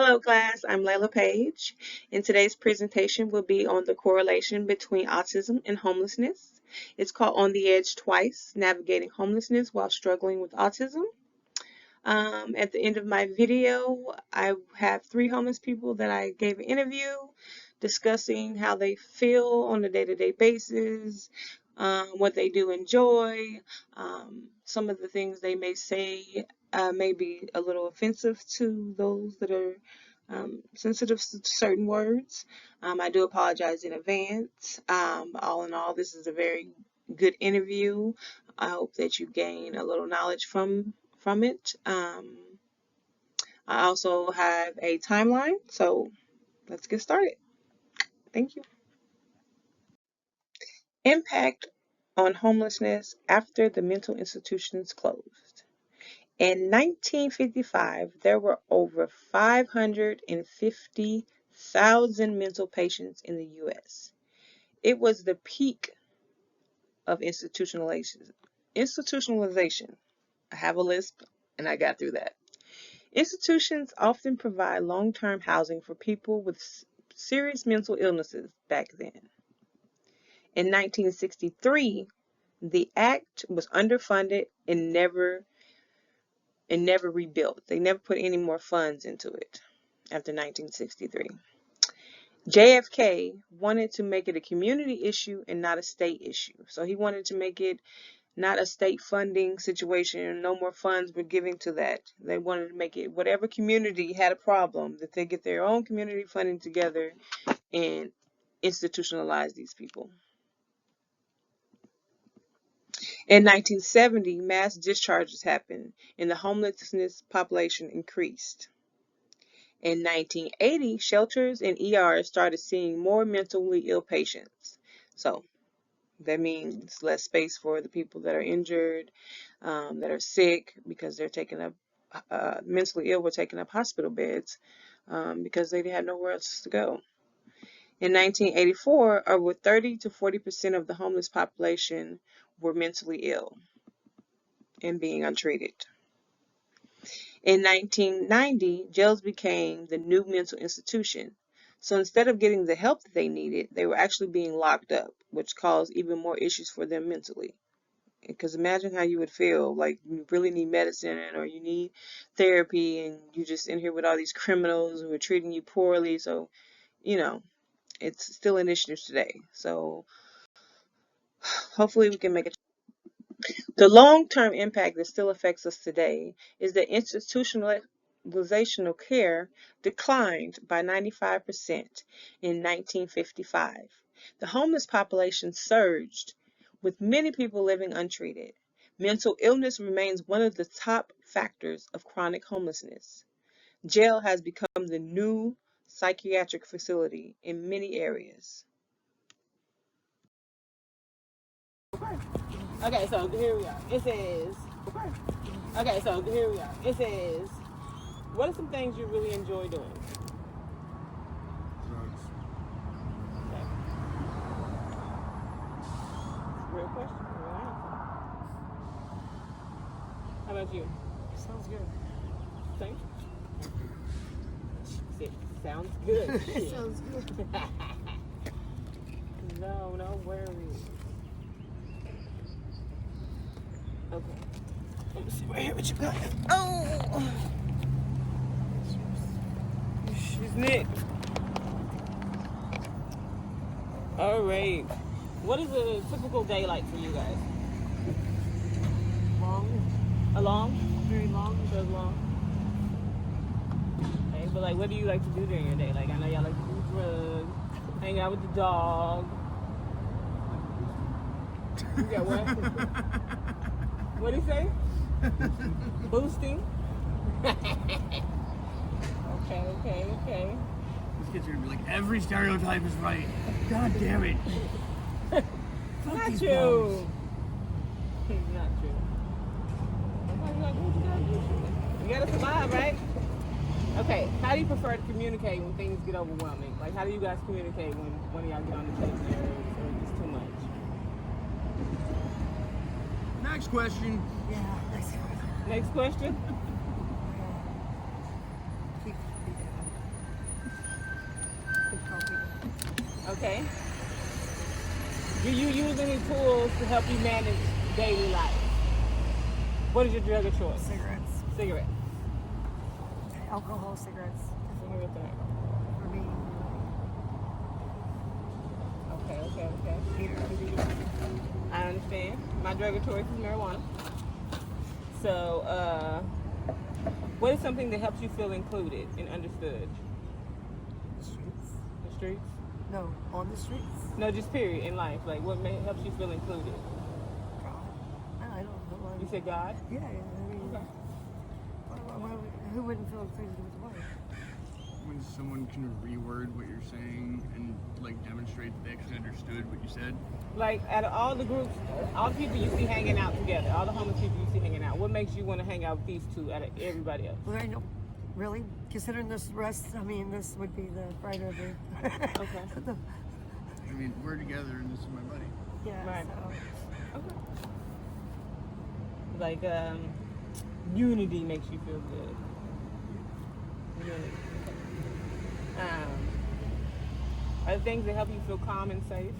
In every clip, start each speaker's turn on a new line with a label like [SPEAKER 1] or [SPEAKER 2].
[SPEAKER 1] Hello class, I'm Laila Paige, and today's presentation will be on the correlation between autism and homelessness. It's called On the Edge Twice, Navigating Homelessness While Struggling with Autism. At the end of my video, I have 3 homeless people that I gave an interview discussing how they feel on a day-to-day basis, what they do enjoy, some of the things they may say may be a little offensive to those that are sensitive to certain words. I do apologize in advance. All in all, this is a very good interview. I hope that you gain a little knowledge from it. I also have a timeline, so let's get started. Thank you. Impact on homelessness after the mental institutions closed. In 1955, there were over 550,000 mental patients in the U.S. It was the peak of institutionalization. I have a lisp, and I got through that. Institutions often provide long-term housing for people with serious mental illnesses back then. In 1963, the act was underfunded and never rebuilt. They never put any more funds into it after 1963. JFK wanted to make it a community issue and not a state issue. So he wanted to make it not a state funding situation. No more funds were giving to that. They wanted to make it whatever community had a problem, that they get their own community funding together and institutionalize these people. In 1970, mass discharges happened and the homelessness population increased. In 1980, shelters and ERs started seeing more mentally ill patients. So that means less space for the people that are injured, that are sick, because they're taking up, mentally ill were taking up hospital beds because they had nowhere else to go. In 1984, over 30 to 40% of the homeless population were mentally ill and being untreated. In 1990, jails became the new mental institution. So instead of getting the help that they needed, they were actually being locked up, which caused even more issues for them mentally. Because imagine how you would feel, like you really need medicine or you need therapy and you're just in here with all these criminals who are treating you poorly. So, it's still an issue today. So hopefully we can make it. The long-term impact that still affects us today is that institutionalizational care declined by 95% in 1955. The homeless population surged, with many people living untreated. Mental illness remains one of the top factors of chronic homelessness. Jail has become the new psychiatric facility in many areas.
[SPEAKER 2] Okay, so here we are. It says, okay, so here we are. It says, what are some things you really enjoy doing?
[SPEAKER 3] Drugs.
[SPEAKER 2] Okay. Real question. Real answer. How about you?
[SPEAKER 3] Sounds good.
[SPEAKER 2] Thanks. It sounds good.
[SPEAKER 3] It sounds good.
[SPEAKER 2] No worries. Okay. Let me see right here what you got. Oh! She's nicked. All right. What is a typical day like for you guys?
[SPEAKER 3] Long.
[SPEAKER 2] A long?
[SPEAKER 3] Very long.
[SPEAKER 2] So long. Okay, but like, what do you like to do during your day? Like, I know y'all like to do drugs, hang out with the dog. You got what? What did he say? Boosting? Okay.
[SPEAKER 3] These kids are gonna be like, every stereotype is right. God damn it. Fuck
[SPEAKER 2] Not
[SPEAKER 3] these
[SPEAKER 2] true.
[SPEAKER 3] bums.
[SPEAKER 2] Not true. Sometimes you gotta do what you gotta do. You gotta survive, right? Okay, how do you prefer to communicate when things get overwhelming? Like, how do you guys communicate when one of y'all get on the table or it's too much?
[SPEAKER 3] Next question.
[SPEAKER 2] Next question? Okay. Do you use any tools to help you manage daily life? What is your drug of choice?
[SPEAKER 4] Cigarettes,
[SPEAKER 2] Cigarettes.
[SPEAKER 4] alcohol, cigarettes.
[SPEAKER 2] Cigarette.
[SPEAKER 4] For me,
[SPEAKER 2] Okay.
[SPEAKER 4] Peter.
[SPEAKER 2] I understand. My drug of choice is marijuana. So, what is something that helps you feel included and understood?
[SPEAKER 4] Streets?
[SPEAKER 2] The streets?
[SPEAKER 4] No, on the streets.
[SPEAKER 2] No, just period in life. Like, what helps you feel included?
[SPEAKER 4] God, I don't know.
[SPEAKER 2] You said God?
[SPEAKER 4] Yeah, I mean,
[SPEAKER 2] Okay.
[SPEAKER 4] who wouldn't feel included with what?
[SPEAKER 3] When someone can reword what you're saying and like demonstrate that they actually understood what you said.
[SPEAKER 2] Like, out of all the groups, all the people you see hanging out together, all the homeless people you see hanging out, what makes you want to hang out with these two out of everybody else?
[SPEAKER 4] Well, I know, really, considering this rest, I mean, this would be the brighter of the.
[SPEAKER 2] Okay.
[SPEAKER 3] I mean, we're together and this is my buddy.
[SPEAKER 4] Yeah,
[SPEAKER 2] Right.
[SPEAKER 4] so.
[SPEAKER 2] Okay. Like, unity makes you feel good. Unity. Okay. Are there things that help you feel calm and safe?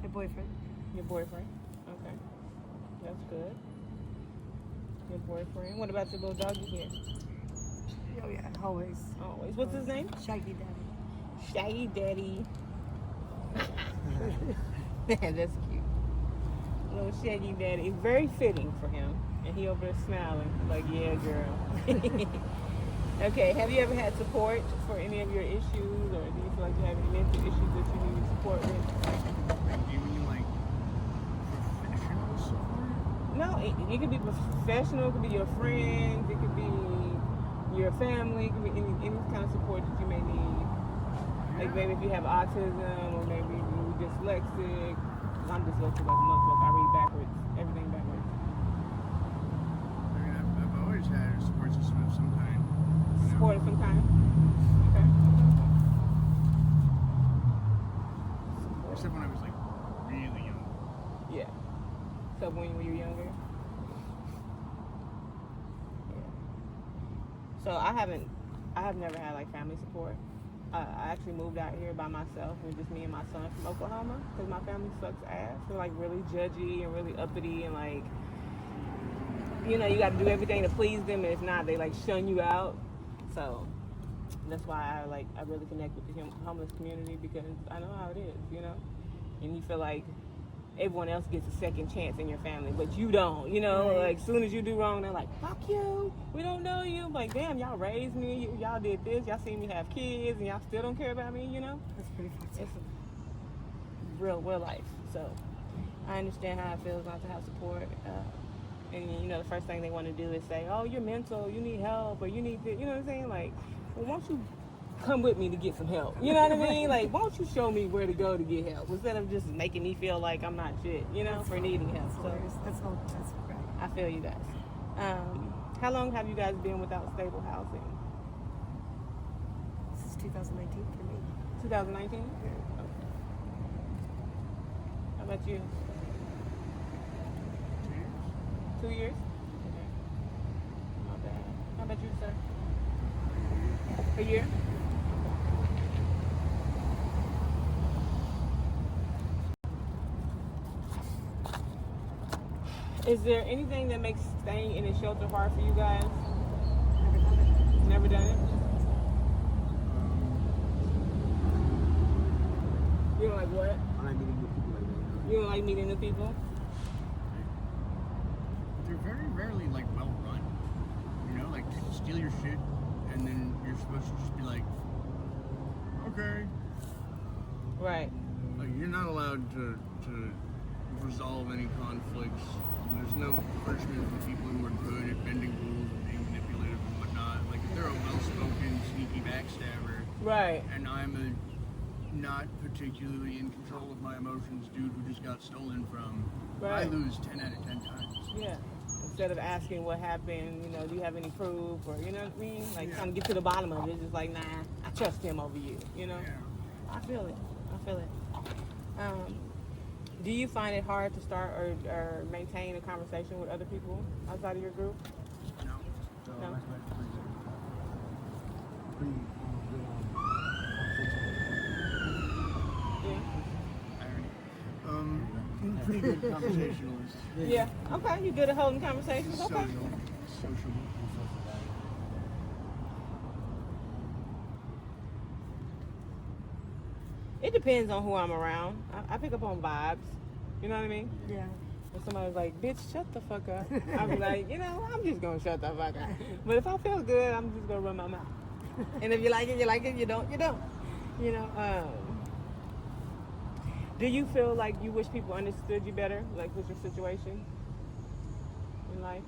[SPEAKER 4] My boyfriend.
[SPEAKER 2] Your boyfriend? Okay. That's good. Your boyfriend. What about your little doggy here?
[SPEAKER 4] Oh, yeah, always.
[SPEAKER 2] Always. What's his name?
[SPEAKER 4] Shaggy Daddy.
[SPEAKER 2] Shaggy Daddy. That's cute. Little Shaggy Daddy. It's very fitting for him. And he over there smiling. Like, yeah, girl. Okay, have you ever had support for any of your issues? Or do you feel like you have any mental issues that you need support with?
[SPEAKER 3] Like, do you mean like professional support?
[SPEAKER 2] No, it could be professional. It could be your friends. It could be your family. It could be any kind of support that you may need. Like maybe if you have autism or maybe you're dyslexic. I'm dyslexic like a motherfucker. I read backwards. Everything backwards.
[SPEAKER 3] I mean, I've always had a support system of some kind. You know?
[SPEAKER 2] Support of some kind. Okay.
[SPEAKER 3] Except when I was like really young.
[SPEAKER 2] Yeah. So when you were younger. Yeah. So I have never had like family support. I actually moved out here by myself with just me and my son from Oklahoma because my family sucks ass. They're like really judgy and really uppity and like, you know, you got to do everything to please them, and if not, they like shun you out. So that's why I really connect with the homeless community because I know how it is, you know. And you feel like everyone else gets a second chance in your family, but you don't, you know.
[SPEAKER 4] Right.
[SPEAKER 2] Like as soon as you do wrong, they're like, "Fuck you! We don't know you." I'm like, damn, y'all raised me, y'all did this, y'all seen me have kids, and y'all still don't care about me, you know.
[SPEAKER 4] That's pretty fucked up.
[SPEAKER 2] It's real life. So I understand how it feels not to have support. And you know, the first thing they want to do is say, "Oh, you're mental. You need help, or you need this." You know what I'm saying? Like, well, why don't you come with me to get some help? You know what I mean? Like, why don't you show me where to go to get help instead of just making me feel like I'm not shit, you know, for needing help.
[SPEAKER 4] That's
[SPEAKER 2] So
[SPEAKER 4] hilarious. That's great.
[SPEAKER 2] I feel you guys. How long have you guys been without stable housing?
[SPEAKER 4] This is 2019 for me.
[SPEAKER 2] 2019.
[SPEAKER 4] Yeah.
[SPEAKER 2] Okay. How about you? 2 years. Okay. Not bad. How about you, sir? A year. Is there anything that makes staying in a shelter hard for you guys?
[SPEAKER 4] Never done it.
[SPEAKER 2] Never done it? You don't like what?
[SPEAKER 5] I like meeting new people like that.
[SPEAKER 2] You don't like meeting new people?
[SPEAKER 3] They're very rarely like well run. You know, like steal your shit and then you're supposed to just be like, okay.
[SPEAKER 2] Right.
[SPEAKER 3] Like you're not allowed to resolve any conflicts. There's no punishment for people who are good at bending rules and being manipulative and whatnot. Like if they're a well-spoken, sneaky backstabber,
[SPEAKER 2] Right.
[SPEAKER 3] and I'm a not particularly in control of my emotions dude who just got stolen from,
[SPEAKER 2] Right.
[SPEAKER 3] I lose 10 out of 10 times.
[SPEAKER 2] Yeah. Instead of asking what happened, you know, do you have any proof or you know what I mean? Like
[SPEAKER 3] Yeah.
[SPEAKER 2] trying to get to the bottom of it. It's just like, nah, I trust him over you, you know?
[SPEAKER 3] Yeah.
[SPEAKER 2] I feel it. Do you find it hard to start or maintain a conversation with other people outside of your group?
[SPEAKER 3] No.
[SPEAKER 5] So
[SPEAKER 2] No.
[SPEAKER 5] that's pretty good. Pretty good conversation.
[SPEAKER 3] pretty good conversationalist.
[SPEAKER 2] Yeah. Okay. You good at holding conversations? Okay.
[SPEAKER 3] Sociable.
[SPEAKER 2] It depends on who I'm around. I pick up on vibes. You know what I mean?
[SPEAKER 4] Yeah.
[SPEAKER 2] If somebody's like, bitch, shut the fuck up, I'll be like, I'm just gonna shut the fuck up. But if I feel good, I'm just gonna run my mouth. And if you like it, you like it. You don't, you don't. Do you feel like you wish people understood you better, like with your situation in life?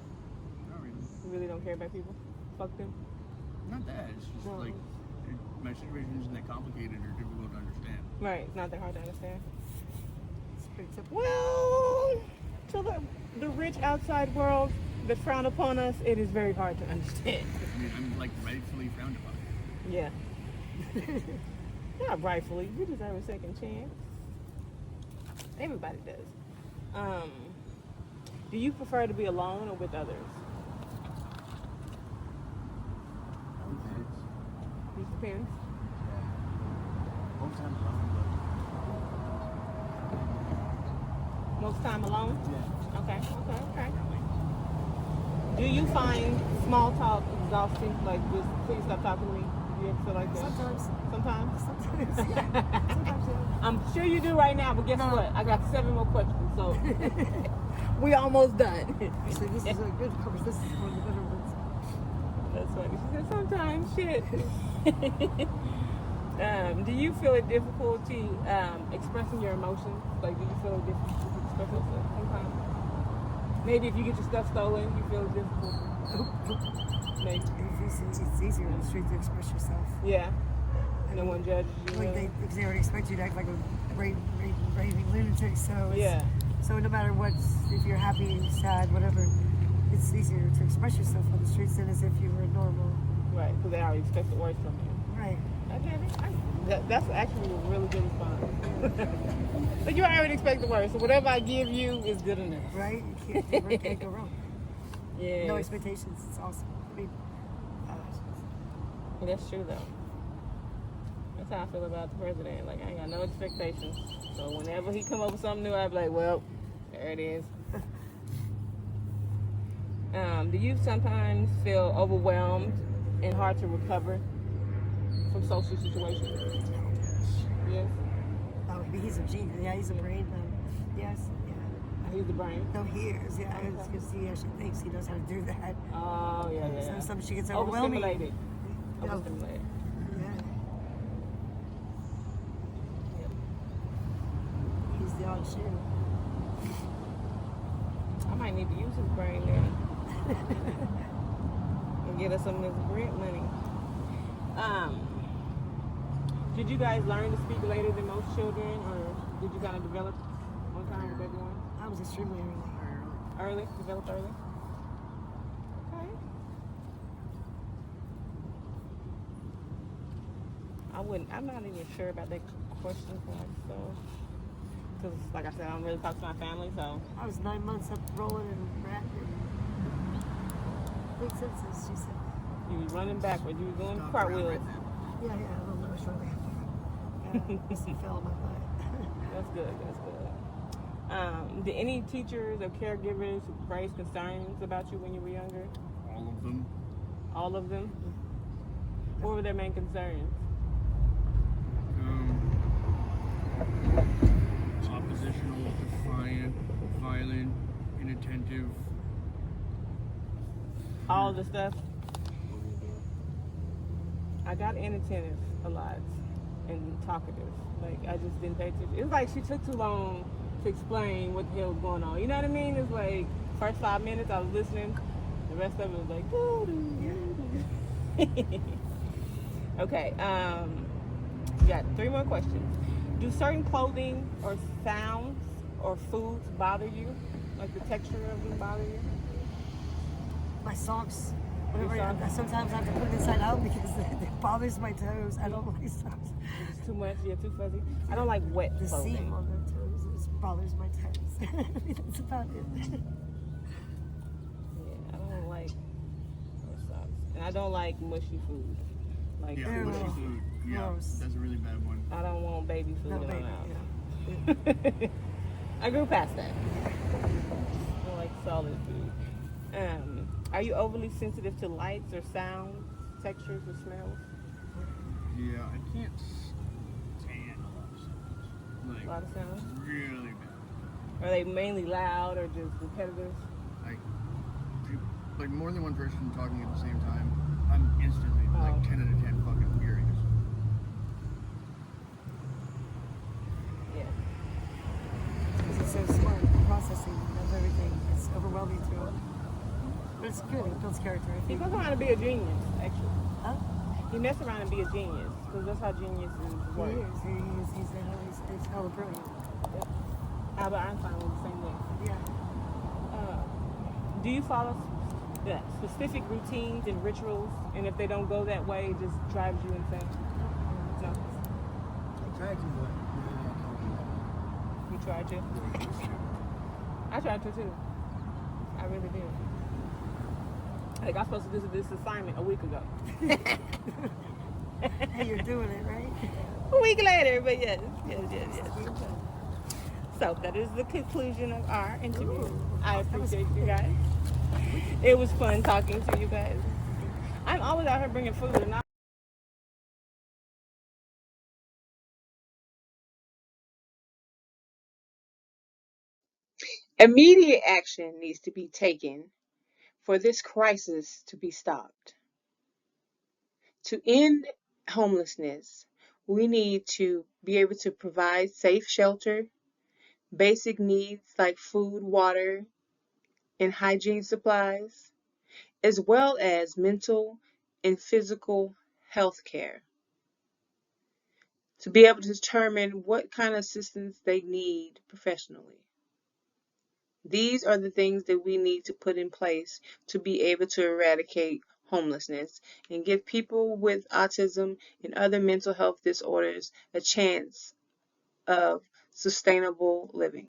[SPEAKER 3] Not really.
[SPEAKER 2] You really don't care about people? Fuck them?
[SPEAKER 3] Not that. It's just
[SPEAKER 4] No.
[SPEAKER 3] like my situation isn't that complicated or difficult to understand.
[SPEAKER 2] Right. It's not that hard to understand.
[SPEAKER 4] It's pretty simple.
[SPEAKER 2] Well, to the rich outside world that frown upon us, it is very hard to understand.
[SPEAKER 3] I mean, I'm like rightfully frowned upon.
[SPEAKER 2] Yeah. Not rightfully. You deserve a second chance. Everybody does. Do you prefer to be alone or with others? It depends.
[SPEAKER 5] Most times alone,
[SPEAKER 2] Most time alone?
[SPEAKER 5] but yeah.
[SPEAKER 2] Okay. Do you find small talk exhausting? Like, just please stop talking to me? Do you ever feel like that?
[SPEAKER 4] Sometimes.
[SPEAKER 2] Sometimes?
[SPEAKER 4] Sometimes, yeah. Sometimes, yeah.
[SPEAKER 2] I'm sure you do right now, but guess what? I got 7 more questions, so we almost done.
[SPEAKER 4] Actually, this is a good conversation. This is one of the better ones.
[SPEAKER 2] That's funny. She said sometimes, shit. Do you feel it difficulty expressing your emotions? Like, do you feel it difficult to express yourself sometimes? Maybe if you get your stuff stolen, you feel it difficult. Maybe.
[SPEAKER 4] It's easier on the street to express yourself.
[SPEAKER 2] Yeah. No one judges you.
[SPEAKER 4] Like
[SPEAKER 2] really.
[SPEAKER 4] they already expect you to act like a raving lunatic. So it's,
[SPEAKER 2] Yeah.
[SPEAKER 4] So no matter what, if you're happy, sad, whatever, it's easier to express yourself on the streets than as if you were normal.
[SPEAKER 2] Right, because they already expect the worst from you.
[SPEAKER 4] Right.
[SPEAKER 2] I get it. That's actually a really good response. But you already expect the worst, so whatever I give you is good enough.
[SPEAKER 4] Right? You can't go wrong.
[SPEAKER 2] Yeah.
[SPEAKER 4] No expectations. It's awesome. I mean,
[SPEAKER 2] That's true though. That's how I feel about the president. Like I ain't got no expectations. So whenever he come up with something new, I be like, well, there it is. Do you sometimes feel overwhelmed and hard to recover from social situations? Yes.
[SPEAKER 4] oh, he's a genius. Yeah, he's a brain. Yes. Yeah.
[SPEAKER 2] He's the brain.
[SPEAKER 4] No, he is. Yeah, it's because he actually thinks he knows how to do that.
[SPEAKER 2] Oh yeah, yeah.
[SPEAKER 4] So sometimes she gets overwhelming.
[SPEAKER 2] Overstimulated.
[SPEAKER 4] Yeah.
[SPEAKER 2] Overstimulated.
[SPEAKER 4] Yeah. He's the odd shoe.
[SPEAKER 2] I might need to use his brain then. And get us some of this grant money. Did you guys learn to speak later than most children, or did you kind of develop one time with everyone?
[SPEAKER 4] I was extremely early.
[SPEAKER 2] Early? Developed early? Okay. I'm not even sure about that question for myself. Because, like I said, I don't really talk to my family, so.
[SPEAKER 4] I was 9 months up rolling and rat and big senses, she said.
[SPEAKER 2] You was running backwards. You was doing
[SPEAKER 3] Stop
[SPEAKER 2] cartwheels.
[SPEAKER 3] right now.
[SPEAKER 4] Yeah, I don't know shortly after. He fell on my butt.
[SPEAKER 2] That's good. That's good. Did any teachers or caregivers raise concerns about you when you were younger?
[SPEAKER 3] All of them.
[SPEAKER 2] All of them? What were their main concerns?
[SPEAKER 3] Oppositional, defiant, violent, inattentive.
[SPEAKER 2] All the stuff? I got inattentive a lot and talkative. Like, I just didn't pay attention. It was like she took too long to explain what the hell was going on. You know what I mean? It's like, first 5 minutes I was listening. The rest of it was like, okay, we got 3 more questions. Do certain clothing or sounds or foods bother you? Like the texture of them bother you?
[SPEAKER 4] My socks.
[SPEAKER 2] Your
[SPEAKER 4] Whatever.
[SPEAKER 2] socks?
[SPEAKER 4] Sometimes I have to put it inside out because it bothers my toes. I don't like socks.
[SPEAKER 2] It's too much, yeah, too fuzzy. I don't like wet
[SPEAKER 4] The
[SPEAKER 2] clothing.
[SPEAKER 4] seam on the toes bothers my toes. That's about it.
[SPEAKER 2] Yeah, I don't like wet socks. And I don't like mushy food. Like,
[SPEAKER 3] Yeah,
[SPEAKER 4] Ew.
[SPEAKER 3] mushy food. Yeah,
[SPEAKER 4] Gross.
[SPEAKER 3] that's a really bad one.
[SPEAKER 2] I don't want baby food
[SPEAKER 4] No,
[SPEAKER 2] in my
[SPEAKER 4] baby.
[SPEAKER 2] mouth.
[SPEAKER 4] Yeah.
[SPEAKER 2] I grew past that. I like solid food. Are you overly sensitive to lights or sounds, textures, or smells?
[SPEAKER 3] Yeah, I can't stand a lot of sounds.
[SPEAKER 2] A lot of sounds.
[SPEAKER 3] Really bad.
[SPEAKER 2] Are they mainly loud or just repetitive?
[SPEAKER 3] Like, like more than one person talking at the same time, I'm instantly like 10 out of 10 fucking furious.
[SPEAKER 2] Yeah.
[SPEAKER 4] Because it's so smart processing of everything. It's overwhelming to him. But it's good. It builds character, I
[SPEAKER 2] He
[SPEAKER 4] think.
[SPEAKER 2] goes around to be a genius, actually.
[SPEAKER 4] Huh?
[SPEAKER 2] He messed around and be a genius, because that's how geniuses
[SPEAKER 4] He
[SPEAKER 2] work.
[SPEAKER 4] is. He's hella brilliant.
[SPEAKER 2] Albert Einstein was the same way.
[SPEAKER 4] Yeah.
[SPEAKER 2] Do you follow specific routines and rituals, and if they don't go that way, it just drives you insane? No.
[SPEAKER 5] I tried to, but
[SPEAKER 2] You tried to? I tried to too. I really did. Like I was supposed to do this assignment a week ago.
[SPEAKER 4] Hey, you're doing it, right?
[SPEAKER 2] A week later, but yes. So that is the conclusion of our interview. I appreciate you guys. It was fun talking to you guys. I'm always out here bringing food, and
[SPEAKER 1] Immediate action needs to be taken for this crisis to be stopped. To end homelessness, we need to be able to provide safe shelter, basic needs like food, water, and hygiene supplies, as well as mental and physical health care. To be able to determine what kind of assistance they need professionally. These are the things that we need to put in place to be able to eradicate homelessness and give people with autism and other mental health disorders a chance of sustainable living.